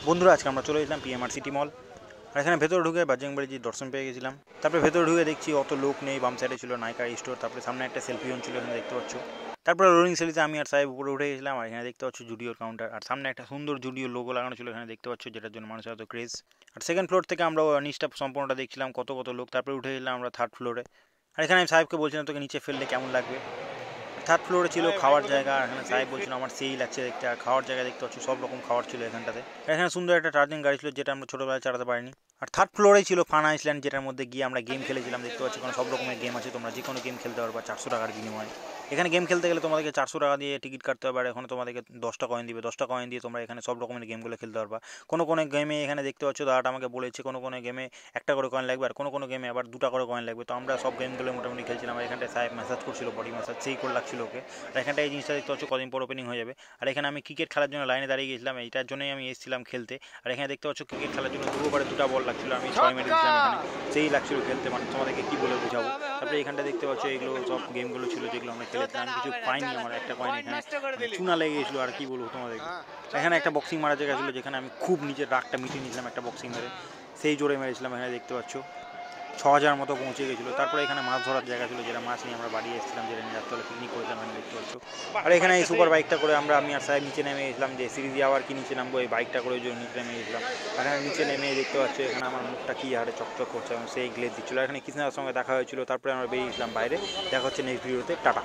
বন্ধুরা আজকে আমরা চলে এলাম পিএমআর সিটি মল। আর এখানে ভেতরে ঢুকে বাজরংবালিজির দর্শন পেয়ে গেছিলাম। তারপরে ভেতরে ঢুকে দেখছি অত লোক নেই, বাম সাইডে ছিল নাইকা স্টোর, তারপরে সামনে একটা সেলফি জোন ছিল, এখানে দেখতে পাচ্ছ। তারপরে রোলিং সেলিতে আমি আর সাহেব উপরে উঠে গেছিলাম, আর এখানে দেখতে পাচ্ছ জুডিওর কাউন্টার, আর সামনে একটা সুন্দর জুডিও লোগো লাগানো ছিল, এখানে দেখতে পাচ্ছ, যেটার জন্য মানুষের এত ক্রেজ। আর সেকেন্ড ফ্লোর থেকে আমরা নিচটা সম্পূর্ণটা দেখছিলাম, কত কত লোক। তারপরে উঠে গেলাম আমরা থার্ড ফ্লোরে। আর এখানে আমি সাহেবকে বলছিলাম তোকে নিচে ফেললে কেমন লাগবে। থার্ড ফ্লোরে ছিল খাওয়ার জায়গা, আর এখানে সাহেব বলছিল আমার সেই লাগছে দেখতে। আর খাওয়ার জায়গা দেখতে পাচ্ছ, সব রকম খাবার ছিল এখানটাতে। এখানে সুন্দর একটা চার্জিং গাড়ি ছিল, যেটা আমরা ছোটোবেলায় চালাতে পারিনি। আর থার্ড ফ্লোরে ছিল ফান আইসল্যান্ড, যেটার মধ্যে গিয়ে আমরা গেম খেলেছিলাম। দেখতে পাচ্ছি কোনো সব রকমের গেম আছে, তোমরা যে কোনো গেম খেলতে পারবা 400 টাকার বিনিময়ে। এখানে গেম খেলতে গেলে তোমাদেরকে 400 টাকা দিয়ে টিকিট কাটতে হবে, আর এখন তোমাদেরকে 10টা কয়েন দিবে। 10টা কয়েন দিয়ে তোমরা এখানে সব রকমের গেমগুলো খেলতে পারবা। কোনো কোনো গেমে এখানে দেখতে পাচ্ছ, দাদাটা আমাকে বলেছে কোনো কোনো গেমে একটা করে কয়েন লাগবে, আর কোনো কোনো গেমে আবার 2টা করে কয়েন লাগবে। তো আমরা সব গেমগুলো মোটামুটি খেলছিলাম। আর এখানটায় সাহেব ম্যাসাজ করছিল, বডি ম্যাসাজ সেই করে লাগছিল ওকে। আর এখানটা এই জিনিসটা দেখতে পাচ্ছ কদিন পর ওপেনিং হয়ে যাবে। আর এখানে আমি ক্রিকেট খেলার জন্য লাইনে দাঁড়িয়ে গেছিলাম, এইটার জন্যই আমি এসেছিলাম খেলতে। আর এখানে দেখতে পাচ্ছ ক্রিকেট খেলার জন্য দুবারে 2টা বল লাগছিল, আমি 6 মিনিট দিয়েছিলাম এখানে, সেই লাগছিল খেলতে। মানে তোমাদেরকে কী বলে বোঝাবো। তারপরে এখানটা দেখতে পাচ্ছ এগুলো সব গেমগুলো ছিল যেগুলো আমরা খেলেছিলাম। কিছু পাইনি, আমার একটা কয়েন এখানে চুনা লেগে গেছিলো, আর কি বলবো তোমাদেরকে। এখানে একটা বক্সিং মারা জায়গা ছিল, যেখানে আমি খুব নিজের রাগটা মিটিয়ে নিয়েছিলাম একটা বক্সিং মেরে, সেই জোরে মেরেছিলাম। এখানে দেখতে পাচ্ছ 6000 মতো পৌঁছে গেছিলো। তারপরে এখানে মাছ ধরার জায়গা ছিল, যেটা মাছ নিয়ে আমরা বাড়ি এসেছিলাম, যেটা নিয়ে রাত্রে পিকনিক করেছিলাম, এখানে দেখতে পাচ্ছ। আর এখানে এই সুপার বাইকটা করে আমি আর সাহেব নিচে নেমে গেছিলাম, যে সিরিজ আবার কি নিচে নামবো, এই বাইকটা করে জন্য নিচে নেমে গেছিলাম। এখানে নিচে নেমে দেখতে পাচ্ছ এখানে আমার মুখটা কি হারে চকচক করছে এবং সেই গ্লেজ দিচ্ছিলো। এখানে কৃষ্ণার সঙ্গে দেখা হয়েছিল। তারপরে আমরা বেরিয়েছিলাম বাইরে। দেখা হচ্ছে নেক্সট ভিডিওতে, টাটা।